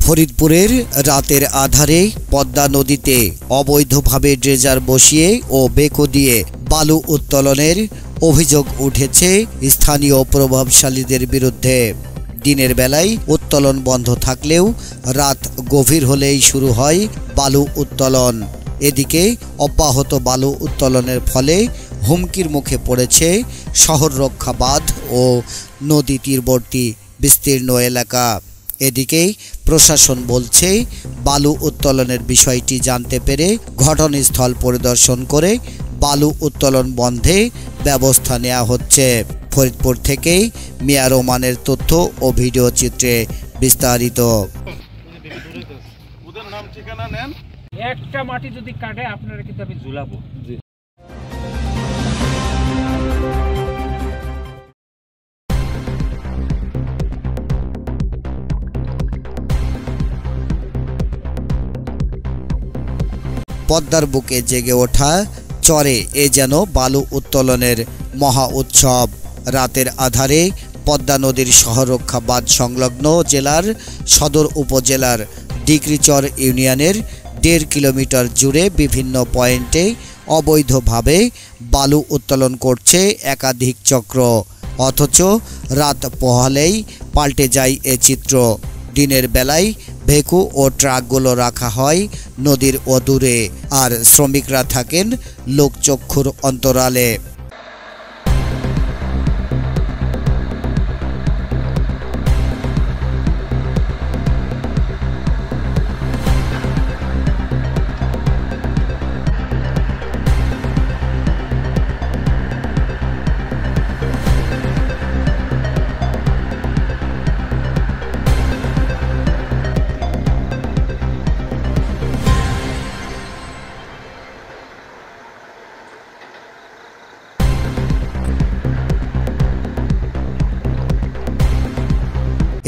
ফরিদপুরের রাতের আধারে পদ্মা নদীতে অবৈধভাবে ড্রেজার বসিয়ে ও বেকো দিয়ে বালু উত্তোলনের অভিযোগ উঠেছে স্থানীয় প্রভাবশালীদের বিরুদ্ধে। দিনের বেলায় উত্তোলন বন্ধ থাকলেও রাত গভীর হলেই শুরু হয় বালু উত্তোলন। এদিকে অব্যাহত বালু উত্তোলনের ফলে হুমকির মুখে পড়েছে শহর রক্ষা বাঁধ ও নদী তীরবর্তী বিস্তীর্ণ এলাকা। এদিকে প্রশাসন বলছে, বালু উত্তোলনের বিষয়টি জানতে পেরে ঘটনাস্থল পরিদর্শন করে বালু উত্তোলন বন্ধে ব্যবস্থা নেওয়া হচ্ছে। ফরিদপুর থেকে মিয়া রোমানের তথ্য ও ভিডিও চিত্রে বিস্তারিত। একটা মাটি যদি কাটে আপনারা কিন্তু আমি ঝুলাবো। পদ্মার বুকে জেগে ওঠা চরে এ যেন বালু উত্তোলনের মহা উৎসব। রাতের আধারে পদ্মা নদীর শহররক্ষা বাঁধ সংলগ্ন জেলার সদর উপজেলার ডিকরিচর ইউনিয়নের ১.৫ কিলোমিটার জুড়ে বিভিন্ন পয়েন্টে অবৈধভাবে বালু উত্তোলন করছে একাধিক চক্র। অথচ রাত পোহালেই পাল্টে যায় এ চিত্র। দিনের বেলায় ভেকু ও ট্রাকগুলো রাখা হয় নদীর অদূরে, আর শ্রমিকরা থাকেন লোকচক্ষুর অন্তরালে।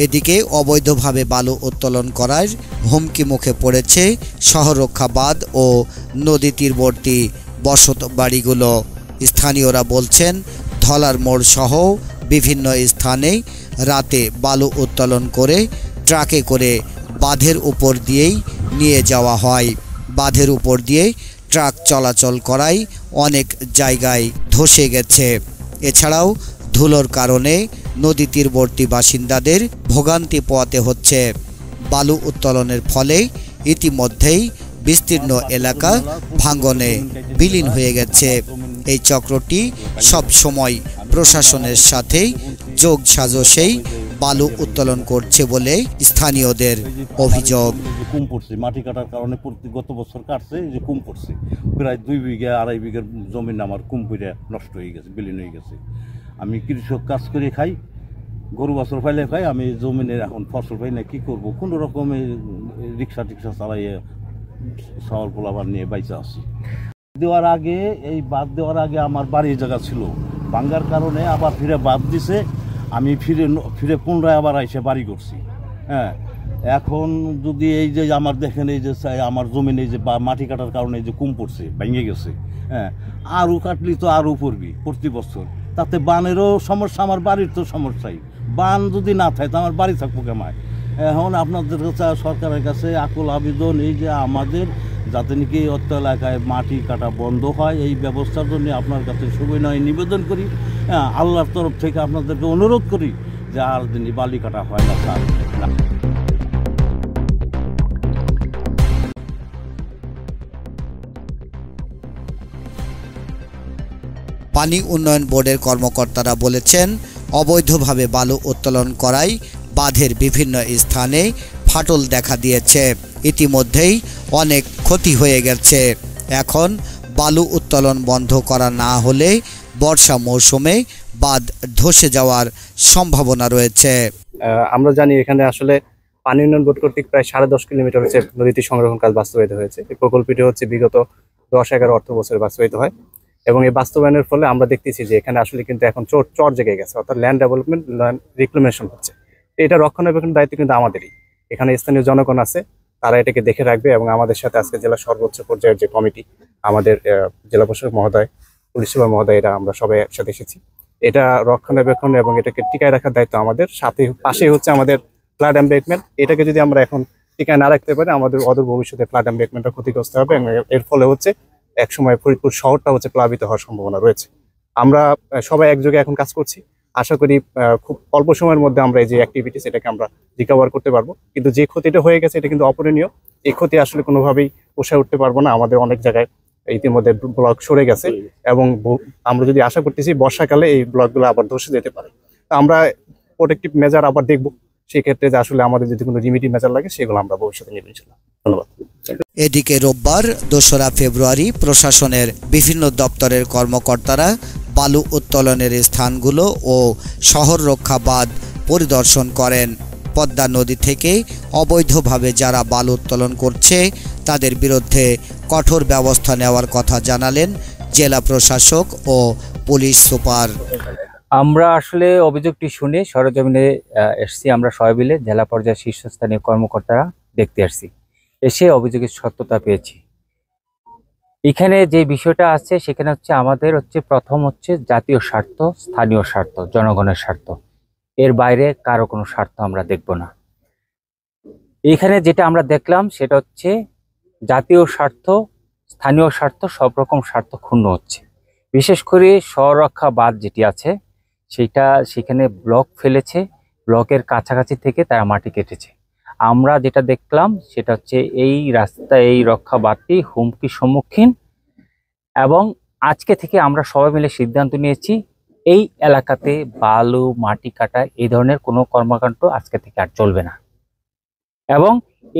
এদিকে অবৈধভাবে বালু উত্তোলন করার হুমকি মুখে পড়েছে শহর রক্ষা বাঁধ ও নদী তীরবর্তী বসত বাড়িগুলো। স্থানীয়রা বলছেন, ধলার মোড় সহ বিভিন্ন স্থানে রাতে বালু উত্তোলন করে ট্রাকে করে বাঁধের উপর দিয়েই নিয়ে যাওয়া হয়। বাঁধের উপর দিয়ে ট্রাক চলাচল করায় অনেক জায়গায় ধসে গেছে। এছাড়াও ধুলোর কারণে নদী তীরবর্তী বাসিন্দাদের ভোগান্তি পোহাতে হচ্ছে। বালু উত্তোলনের ফলে ইতিমধ্যেই বিস্তীর্ণ এলাকা ভাঙনে বিলীন হয়ে গেছে। এই চক্রটি সব সময় প্রশাসনের সাথে যোগ সাজসেই বালু উত্তোলন করছে বলে স্থানীয়দের অভিযোগ। কম পড়ছে, মাটি কাটার কারণে গত বছর কাটছে, এই যে কম পড়ছে, প্রায় 2 বিঘা 2.5 বিঘার জমিন আমার কম পড়ে নষ্ট হয়ে গেছে, বিলীন হয়ে গেছে। আমি কৃষক কাজ করে খাই, গরু বাছর ফাইলে খাই, আমি জমিনের এখন ফসল পাই না, কি করবো? কোনো রকমে রিক্সা টিক্সা চালাইয়ে চাউল পোলাবার নিয়ে বাইচা আছি। দেওয়ার আগে, এই বাদ দেওয়ার আগে আমার বাড়ির জায়গা ছিল, ভাঙ্গার কারণে আবার ফিরে বাদ দিছে, আমি ফিরে পুনরায় আবার এসে বাড়ি করছি। হ্যাঁ, এখন যদি এই যে আমার দেখেন, এই যে আমার জমিনে এই যে মাটি কাটার কারণে এই যে কম পড়ছে, ভেঙে গেছে, হ্যাঁ, আরও কাটলি তো আরও পড়বি প্রতি বছর। তাতে বানেরও সমস্যা, আমার বাড়ির তো সমস্যাই। বান যদি না থাকে তো আমার বাড়ি থাকবো কেমায়? এখন আপনাদের কাছে, সরকারের কাছে আকুল আবেদন, এই যে আমাদের যাতে নাকি অত্য এলাকায় মাটি কাটা বন্ধ হয়, এই ব্যবস্থার জন্য আপনার কাছে সুবিনয় নিবেদন করি। হ্যাঁ, আল্লাহর তরফ থেকে আপনাদেরকে অনুরোধ করি যে আর দিনই বালি কাটা হয় না স্যার। পানি উন্নয়ন বোর্ডের কর্মকর্তারা বলেছেন, অবৈধভাবে বালু উত্তোলন করায় বাঁধের বিভিন্ন স্থানে ফাটল দেখা দিয়েছে। ইতিমধ্যেই অনেক ক্ষতি হয়ে গেছে। এখন বালু উত্তোলন বন্ধ করা না হলে বর্ষা মৌসুমে বাঁধ ধসে যাওয়ার সম্ভাবনা রয়েছে। আমরা জানি এখানে আসলে পানি উন্নয়ন বোর্ড কর্তৃক প্রায় 10.5 কিলোমিটার হচ্ছে নদীটি সংরক্ষণ কাজ বাস্তবায়িত হয়েছে। এই প্রকল্পটি হচ্ছে বিগত 10-11 অর্থ বছরে বাস্তবায়িত হয়, এবং এই বাস্তবায়নের ফলে আমরা দেখতেছি যে এখানে আসলে কিন্তু এখন চর জেগে গেছে, অর্থাৎ ল্যান্ড ডেভেলপমেন্ট, ল্যান্ড রিক্লেমেশন হচ্ছে। এটা রক্ষণাবেক্ষণের দায়িত্ব কিন্তু আমাদেরই। এখানে স্থানীয় জনগণ আছে, তারা এটাকে দেখে রাখবে, এবং আমাদের সাথে আজকে জেলা সর্বোচ্চ পর্যায়ের যে কমিটি, আমাদের জেলা প্রশাসক মহোদয়, পুলিশ সুপার মহোদয়, এরা আমরা সবাই একসাথে এসেছি। এটা রক্ষণাবেক্ষণ এবং এটাকে টিকায় রাখার দায়িত্ব আমাদের। সাথে পাশেই হচ্ছে আমাদের ফ্লাড এমবেকমেন্ট। এটাকে যদি আমরা এখন টিকায় না রাখতে পারে আমাদের অদূর ভবিষ্যতে ফ্লাড এমবেকমেন্টটা ক্ষতিগ্রস্ত হবে এবং এর ফলে হচ্ছে একসময় ফরিদপুর শহরটা হচ্ছে প্লাবিত হওয়ার সম্ভাবনা রয়েছে। আমরা সবাই একযোগে এখন কাজ করছি, আশা করি খুব অল্প সময়ের মধ্যে আমরা এই যে অ্যাক্টিভিটিস এটাকে আমরা রিকভার করতে পারবো। কিন্তু যে ক্ষতিটা হয়ে গেছে এটা কিন্তু অপূরণীয়, এই ক্ষতি আসলে কোনোভাবেই পোষায় উঠতে পারবো না। আমাদের অনেক জায়গায় ইতিমধ্যে ব্লক সরে গেছে এবং আমরা যদি আশা করতেছি বর্ষাকালে এই ব্লকগুলো আবার ধসে যেতে পারে। আমরা প্রোটেক্টিভ মেজার আবার দেখবো, সেক্ষেত্রে যে আসলে আমাদের যদি কোনো রিমিডি মেজার লাগে সেগুলো আমরা ভবিষ্যতে নেব ইনশাআল্লাহ। ধন্যবাদ। এদিকে রোববার 2রা ফেব্রুয়ারি প্রশাসনের বিভিন্ন দপ্তরের কর্মকর্তারা বালু উত্তোলনের স্থানগুলো ও শহর রক্ষা বাঁধ পরিদর্শন করেন। পদ্মা নদী থেকে অবৈধভাবে যারা বালু উত্তোলন করছে তাদের বিরুদ্ধে কঠোর ব্যবস্থা নেওয়ার কথা জানালেন জেলা প্রশাসক ও পুলিশ সুপার। আমরা আসলে অভিযোগটি শুনে সরেজমিনে এসছি, আমরা সবাই মিলে জেলা পর্যায়ের শীর্ষস্থানীয় কর্মকর্তারা দেখতে আসছি, এসে অভিযোগের সত্যতা পেয়েছি। এখানে যে বিষয়টা আছে সেখানে হচ্ছে আমাদের হচ্ছে প্রথম হচ্ছে জাতীয় স্বার্থ, স্থানীয় স্বার্থ, জনগণের স্বার্থ, এর বাইরে কারো কোনো স্বার্থ আমরা দেখব না। এখানে যেটা আমরা দেখলাম সেটা হচ্ছে জাতীয় স্বার্থ, স্থানীয় স্বার্থ, সব রকম স্বার্থ ক্ষুণ্ণ হচ্ছে। বিশেষ করে শহররক্ষা বাঁধ যেটি আছে সেখানে ব্লক ফেলেছে, ব্লকের কাছাকাছি থেকে তারা মাটি কেটেছে। আমরা যেটা দেখলাম সেটা হচ্ছে এই রাস্তা, এই রক্ষা বাঁধটি হুমকির সম্মুখীন এবং আজকে থেকে আমরা সবাই মিলে সিদ্ধান্ত নিয়েছি এই এলাকাতে বালু, মাটি কাটা এই ধরনের কোনো কর্মকাণ্ড আজকে থেকে আর চলবে না। এবং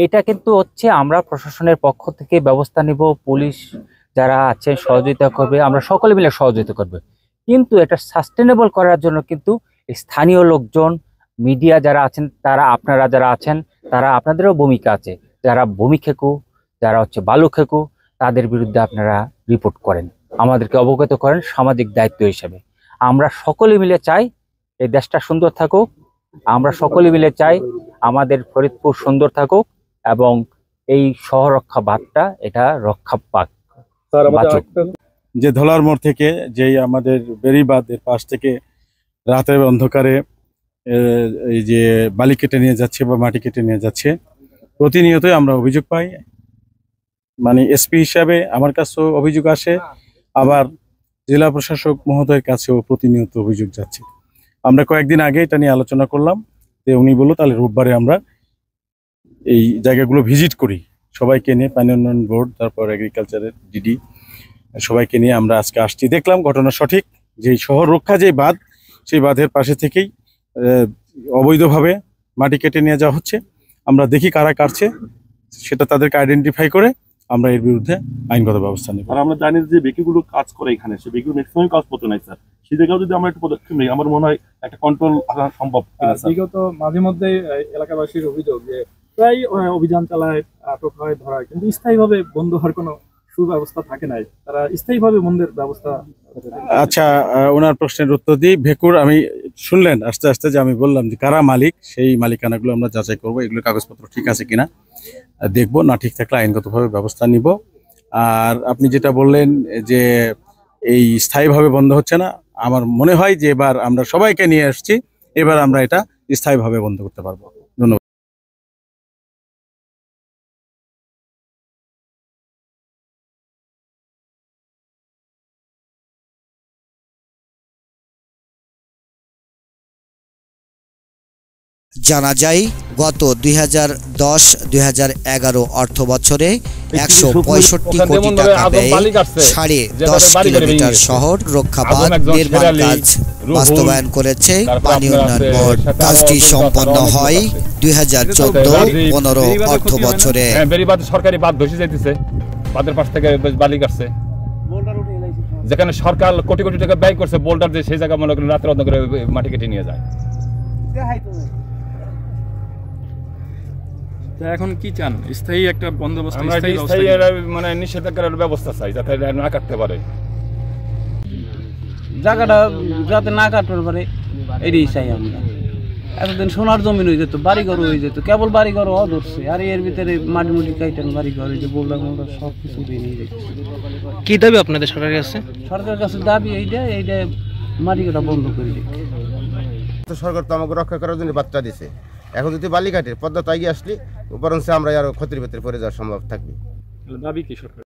এটা কিন্তু হচ্ছে আমরা প্রশাসনের পক্ষ থেকে ব্যবস্থা নিব, পুলিশ যারা আছে সহযোগিতা করবে, আমরা সকলে মিলে সহযোগিতা করবে। কিন্তু এটা সাস্টেনেবল করার জন্য কিন্তু স্থানীয় লোকজন, মিডিয়া যারা আছেন, তারা, আপনারা যারা আছেন, তারা, আপনাদেরও ভূমিকা আছে। যারা ভূমি খেকু, যারা হচ্ছে বালু খেকু, তাদের বিরুদ্ধে আপনারা রিপোর্ট করেন, আমাদেরকে অবগত করেন সামাজিক দায়িত্ব হিসেবে। আমরা সকলে মিলে চাই এই দেশটা সুন্দর থাকুক, আমরা সকলে মিলে চাই আমাদের ফরিদপুর সুন্দর থাকুক এবং এই শহর রক্ষা বাঁধটা এটা রক্ষা পাক। যে ধলার মোড় থেকে যেই আমাদের বেড়িবাঁধের পাশ থেকে রাতের অন্ধকারে এই যে বালি কেটে নিয়ে যাচ্ছে বা মাটি কেটে নিয়ে যাচ্ছে, প্রতিনিয়তই আমরা অভিযোগ পাই। মানে এসপি হিসাবে আমার কাছেও অভিযোগ আসে, আবার জেলা প্রশাসক মহোদয়ের কাছেও প্রতিনিয়ত অভিযোগ যাচ্ছে। আমরা কয়েকদিন আগে এটা নিয়ে আলোচনা করলাম, যে উনি বললো তাহলে রোববারে আমরা এই জায়গাগুলো ভিজিট করি, সবাইকে নিয়ে, পানি উন্নয়ন বোর্ড, তারপর এগ্রিকালচারের ডিডি, সবাইকে নিয়ে আমরা আজকে আসছি। দেখলাম ঘটনা সঠিক, যে শহর রক্ষা যে বাঁধ, সেই বাঁধের পাশে থেকেই অবৈধভাবে মাটি কেটে নিয়ে যাওয়া হচ্ছে। আমরা দেখি কারা কাটছে, সেটা তাদেরকে আইডেন্টিফাই করে আমরা এর বিরুদ্ধে আইনগত ব্যবস্থা নেব। আর আমরা জানি যে বেকিগুলো কাজ করে এখানে, সে বেকিগুলো ম্যাক্সিমাম কাজপত্র নাই স্যার, সেদিকেও যদি আমরা একটু পদক্ষেপ নিই আমার মনে হয় একটা কন্ট্রোল আনা সম্ভব। বিগত মাঝে মধ্যে এলাকাবাসীর অভিযোগ যে প্রায় অভিযান চালায়, আটক হয়, ধরা, কিন্তু স্থায়ীভাবে বন্ধ হওয়ার কোনো সুব্যবস্থা থাকে নাই, তারা স্থায়ীভাবে বন্ধের ব্যবস্থা। আচ্ছা, ওনার প্রশ্নের উত্তর দিই। ভেকুর আমি শুনলেন আস্তে আস্তে যে আমি বললাম যে কারা মালিক, সেই মালিকানাগুলো আমরা যাচাই করবো, এগুলো কাগজপত্র ঠিক আছে কিনা দেখবো, না ঠিক থাকলে আইনগতভাবে ব্যবস্থা নিব। আর আপনি যেটা বললেন যে এই স্থায়ীভাবে বন্ধ হচ্ছে না, আমার মনে হয় যে এবার আমরা সবাইকে নিয়ে আসছি, এবার আমরা এটা স্থায়ীভাবে বন্ধ করতে পারবো। ধন্যবাদ। জানা যায় গত 2010-2011 অর্থ বছরে 165 কোটি টাকা ব্যয়ে 10.5 কিলোমিটার শহর রক্ষা বাঁধ নির্মাণ কাজ বাস্তবায়ন করেছে পানি উন্নয়ন বোর্ড। কাজটি সম্পন্ন হয় 2014-15 অর্থ বছরে। বেড়িবাঁধ সরকারি বাঁধ ধসে যাইতেছে, বাঁধের পাশ থেকে বালি কাটছে, যেখানে সরকার কোটি কোটি টাকা ব্যয় করছে বোল্ডার দিয়ে, সেই জায়গা মনে করেন রাতের অন্ধকারে মাটি কেটে নিয়ে যায়। এখন কি চান? স্থায়ী একটা বন্দোবস্ত, মানে নিষেধাজ্ঞার ব্যবস্থা চাই, যাতে না কাটতে পারে, জায়গাটা যাতে না কাটতে পারে, এটাই চাই আমরা। এতদিন সোনার জমিন হয়ে যেত, বাড়িঘর হয়ে যেত, কেবল বাড়িঘর ধরছে, আর এর ভিতরে মাটি মুটি কাইটেন বাড়িঘর, এই যে বোল্ডার মোল্ডার সব কিছু নিয়ে যাচ্ছে। কি দাবি আপনাদের সরকারের কাছে? সরকারের কাছে দাবি এইটা মাটি কাটা বন্ধ করে দিক। সরকার তো আমাকে রক্ষা করার জন্য বার্তা দিছে, এখন যদি বালি কাটে পদ্মা তো এগিয়ে আসলে বরঞ্চ আমরা আরো ক্ষতির ভেতরে পড়ে যাওয়ার সম্ভব থাকবে। দাবি কি সরকার?